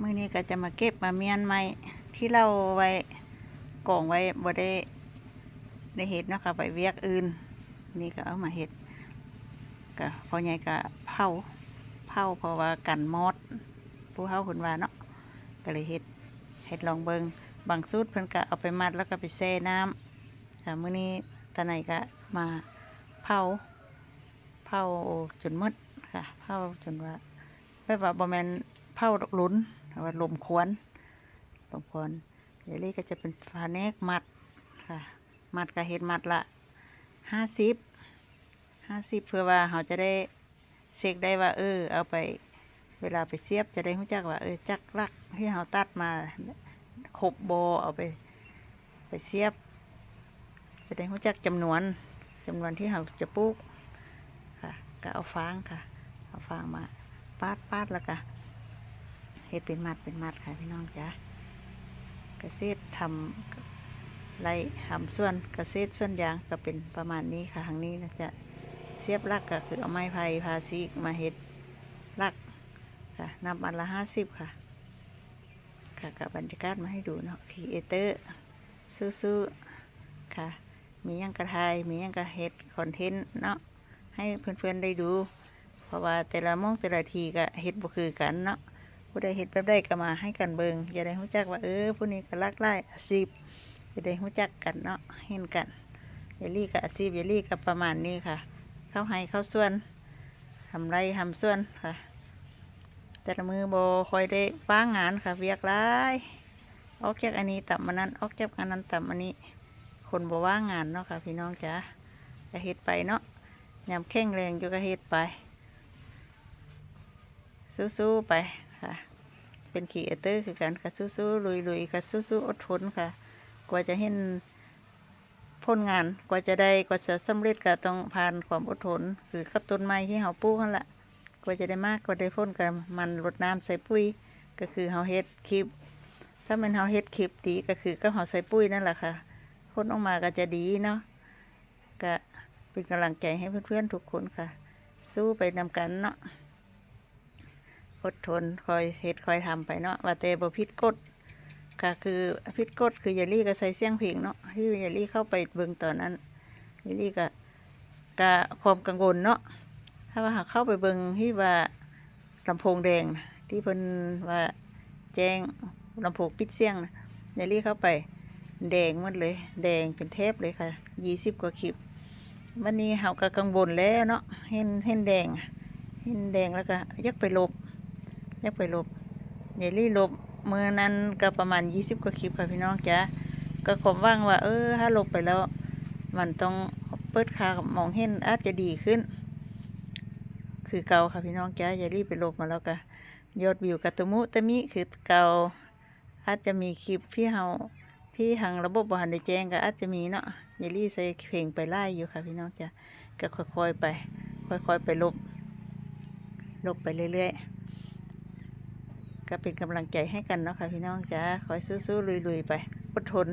มื้อนี้ก็จะมาเก็บมาเมียนไม้ที่เราไว้กองไว้บ่ได้เฮ็ดเนาะค่ะไปเวียกอื่นนี่ก็เอามาเฮ็ดก็พ่อใหญ่ก็เผาเพราะว่ากันมอดผู้เฒ่าเพิ่นว่าเนาะก็เลยเฮ็ดลองเบิ่งบางสูตรเพิ่นก็เอาไปมัดแล้วก็ไปแช่น้ำค่ะมื้อนี้ตาไหนก็มาเผาจนหมดค่ะเผาจนว่าแบบว่าบ่แม่นเผาดอกหลุนแต่ว่าลมควนยายลี่ก็จะเป็นแผนกมัดค่ะมัดก็เฮ็ดมัดละ50เพื่อว่าเราจะได้เช็คได้ว่าเอาไปเวลาไปเสียบจะได้รู้จักว่าจักลักที่เราตัดมาครบบ่เอาไปเสียบจะได้รู้จักจำนวนที่เราจะปลูกค่ะก็เอาฟางมาปาดแล้วก็เฮ็ดเป็นมัดค่ะพี่น้องจ้ะเกษตรทำไรทำส่วนเกษตรส่วนยางก็เป็นประมาณนี้ค่ะทางนี้นะจะเสียบลักก็คือเอาไม้ไผ่พาซีกมาเฮ็ดลักค่ะนับอันละ50ค่ะกับบรรยากาศมาให้ดูเนาะครีเอเตอร์สู้ๆค่ะมียังกระทายมียังกระเฮ็ดคอนเทนต์เนาะให้เพื่อนๆได้ดูเพราะว่าแต่ละโมงแต่ละทีก็เฮ็ดบ่คือกันเนาะผู้ใดเฮ็ดแบบใดก็มาให้กันเบิ่งอย่าได้รู้จักว่าผู้นี้ก็หลากหลายอาชีพจะได้รู้จักกันเนาะเห็นกันยายลี่ก็อาชีพยายลี่ก็ประมาณนี้ค่ะเข้าให้เข้าส่วนทำไรทำส่วนค่ะแต่ละมือบ่ค่อยได้ว่างงานค่ะเวียกหลายออกจากอันนี้ต่ำอันนั้นออกจากอันนั้นต่ำอันนี้คนบ่ว่างงานเนาะค่ะพี่น้องจ๋าก็เฮ็ดไปเนาะยามแข็งแรงอยู่ก็เฮ็ดไปสู้ๆไปค่ะเป็นครีเอเตอร์คือกันค่ะสู้ๆลุยๆค่ะสู้ๆอดทนค่ะกว่าจะเห็นผลงานกว่าจะสำเร็จก็ต้องผ่านความอดทนคือกับต้นไม้ที่เฮาปลูกนั่นแหละกว่าจะได้มากกว่าได้ผลก็มันรดน้ำใส่ปุ๋ยก็คือเฮาเฮ็ดคลิปถ้ามันเฮาเฮ็ดคลิปดีก็คือก็เฮาใส่ปุ๋ยนั่นแหละค่ะผลออกมาก็จะดีเนาะก็เป็นกำลังใจให้เพื่อนๆทุกคนค่ะสู้ไปนำกันเนาะอดทนคอยเฮ็ดคอยทำไปเนาะว่าแต่บ่ผิดกฎก็คือผิดกฎคือยายลี่ก็ใส่เสียงเพลงเนาะที่ยายลี่เข้าไปเบิ่งตอนนั้นยายลี่ก็ความกังวลเนาะถ้าว่าเข้าไปเบิ่งที่ว่าลำโพงแดงที่เพิ่นว่าแจ้งลำโพงปิดเสียงยายลี่เข้าไปแดงหมดเลยแดงเป็นเทปเลยค่ะ20กว่าคลิปวันนี้เฮาก็กังวลแล้วเนาะเห็นแดงแล้วก็อยากไปลบยายลี่ลบเมื่อนั้นก็ประมาณ20กว่าคลิปค่ะพี่น้องจ้ะก็ความว่างว่าถ้าลบไปแล้วมันต้องเปิดค่ามองเห็นอาจจะดีขึ้นคือเก่าค่ะพี่น้องจ้ะยายลี่ไปลบมาแล้วก็ยอดวิวกระตุมุตะมิคือเก่าอาจจะมีคลิปที่ทางระบบบ่ทันได้แจ้งก็อาจจะมีเนาะยายลี่ใส่เพลงไปไล่อยู่ค่ะพี่น้องจ้ะก็ค่อยๆไปลบไปเรื่อยๆก็เป็นกำลังใจให้กันเนาะค่ะพี่น้องจ้าคอยสู้ๆลุยๆไปอดทน